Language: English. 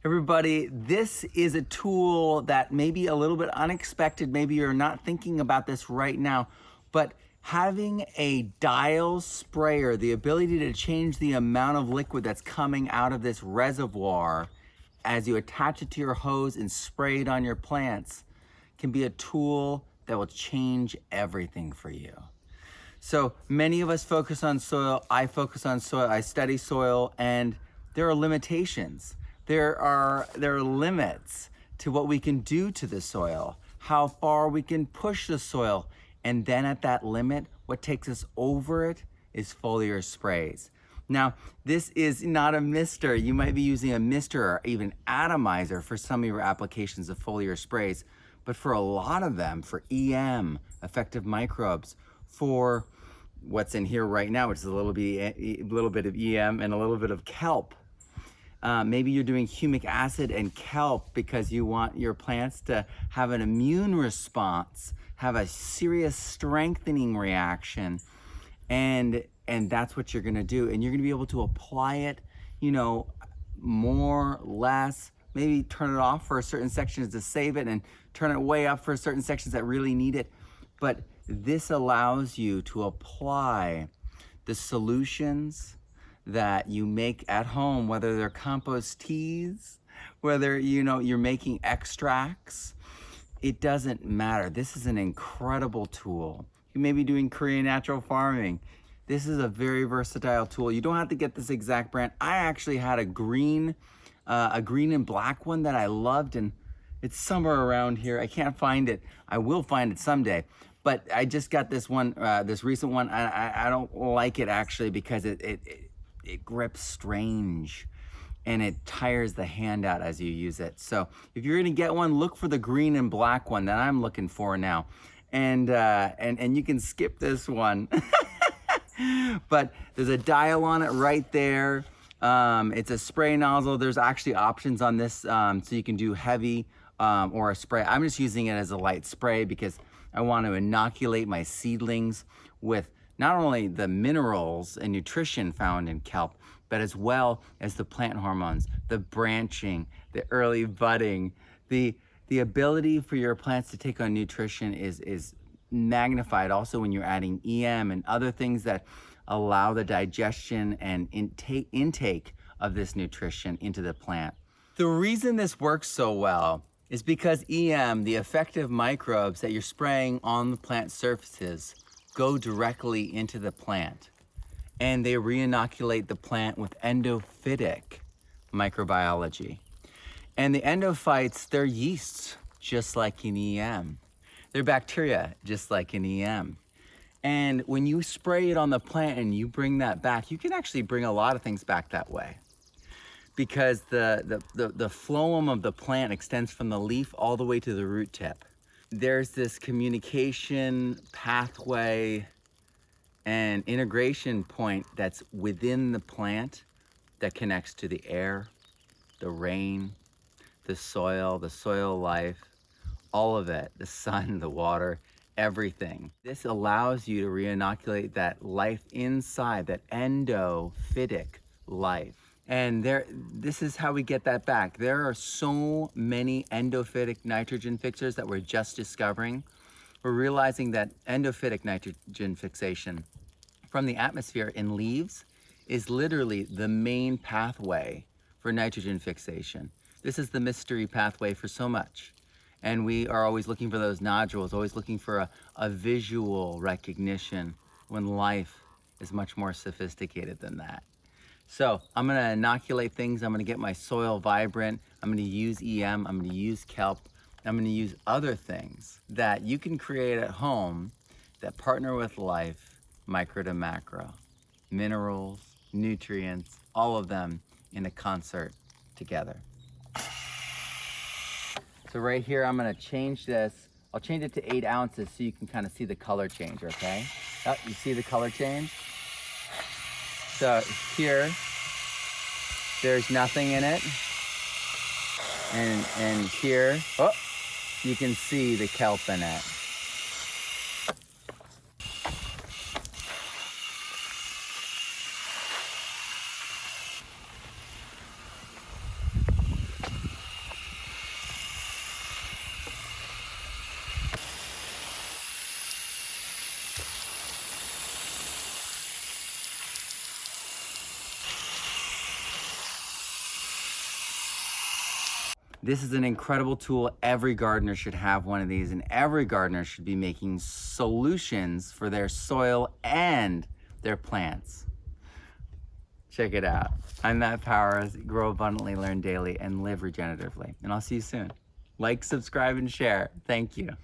Everybody, this is a tool that may be a little bit unexpected. Maybe you're not thinking about this right now, but having a dial sprayer, the ability to change the amount of liquid that's coming out of this reservoir as you attach it to your hose and spray it on your plants, can be a tool that will change everything for you. So many of us focus on soil. I focus on soil. I study soil, and there are limitations. There are limits to what we can do to the soil, how far we can push the soil. And then at that limit, what takes us over it is foliar sprays. Now, this is not a mister. You might be using a mister or even atomizer for some of your applications of foliar sprays. But for a lot of them, for EM, effective microbes, for what's in here right now, which is a little bit of EM and a little bit of kelp. Maybe you're doing humic acid and kelp because you want your plants to have an immune response, have a serious strengthening reaction, and that's what you're gonna do. And you're gonna be able to apply it, more, less, maybe turn it off for certain sections to save it and turn it way up for certain sections that really need it. But this allows you to apply the solutions that you make at home, whether they're compost teas, whether you're making extracts, it doesn't matter. This is an incredible tool. You may be doing Korean natural farming. This is a very versatile tool. You don't have to get this exact brand. I actually had a green and black one that I loved, and it's somewhere around here. I can't find it. I will find it someday. But I just got this one, this recent one. I don't like it actually because it grips strange and it tires the hand out as you use it. So if you're gonna get one, look for the green and black one that I'm looking for now. And you can skip this one. But there's a dial on it right there. It's a spray nozzle. There's actually options on this, so you can do heavy or a spray. I'm just using it as a light spray because I want to inoculate my seedlings with not only the minerals and nutrition found in kelp, but as well as the plant hormones, the branching, the early budding. The ability for your plants to take on nutrition is magnified also when you're adding EM and other things that allow the digestion and intake of this nutrition into the plant. The reason this works so well is because EM, the effective microbes that you're spraying on the plant surfaces, go directly into the plant, and they reinoculate the plant with endophytic microbiology. And the endophytes, they're yeasts, just like in EM. They're bacteria, just like in EM. And when you spray it on the plant and you bring that back, you can actually bring a lot of things back that way, because the phloem of the plant extends from the leaf all the way to the root tip. There's this communication pathway and integration point that's within the plant that connects to the air, the rain, the soil life, all of it, the sun, the water, everything. This allows you to reinoculate that life inside, that endophytic life. And this is how we get that back. There are so many endophytic nitrogen fixers that we're just discovering. We're realizing that endophytic nitrogen fixation from the atmosphere in leaves is literally the main pathway for nitrogen fixation. This is the mystery pathway for so much. And we are always looking for those nodules, always looking for a visual recognition when life is much more sophisticated than that. So I'm gonna inoculate things. I'm gonna get my soil vibrant. I'm gonna use EM, I'm gonna use kelp. I'm gonna use other things that you can create at home that partner with life, micro to macro. Minerals, nutrients, all of them in a concert together. So right here, I'm gonna change this. I'll change it to 8 ounces so you can kind of see the color change, okay? Oh, you see the color change? So here, there's nothing in it. And here, oh, you can see the kelp in it. This is an incredible tool. Every gardener should have one of these, and every gardener should be making solutions for their soil and their plants. Check it out. I'm Matt Powers. Grow abundantly, learn daily, and live regeneratively. And I'll see you soon. Like, subscribe, and share. Thank you.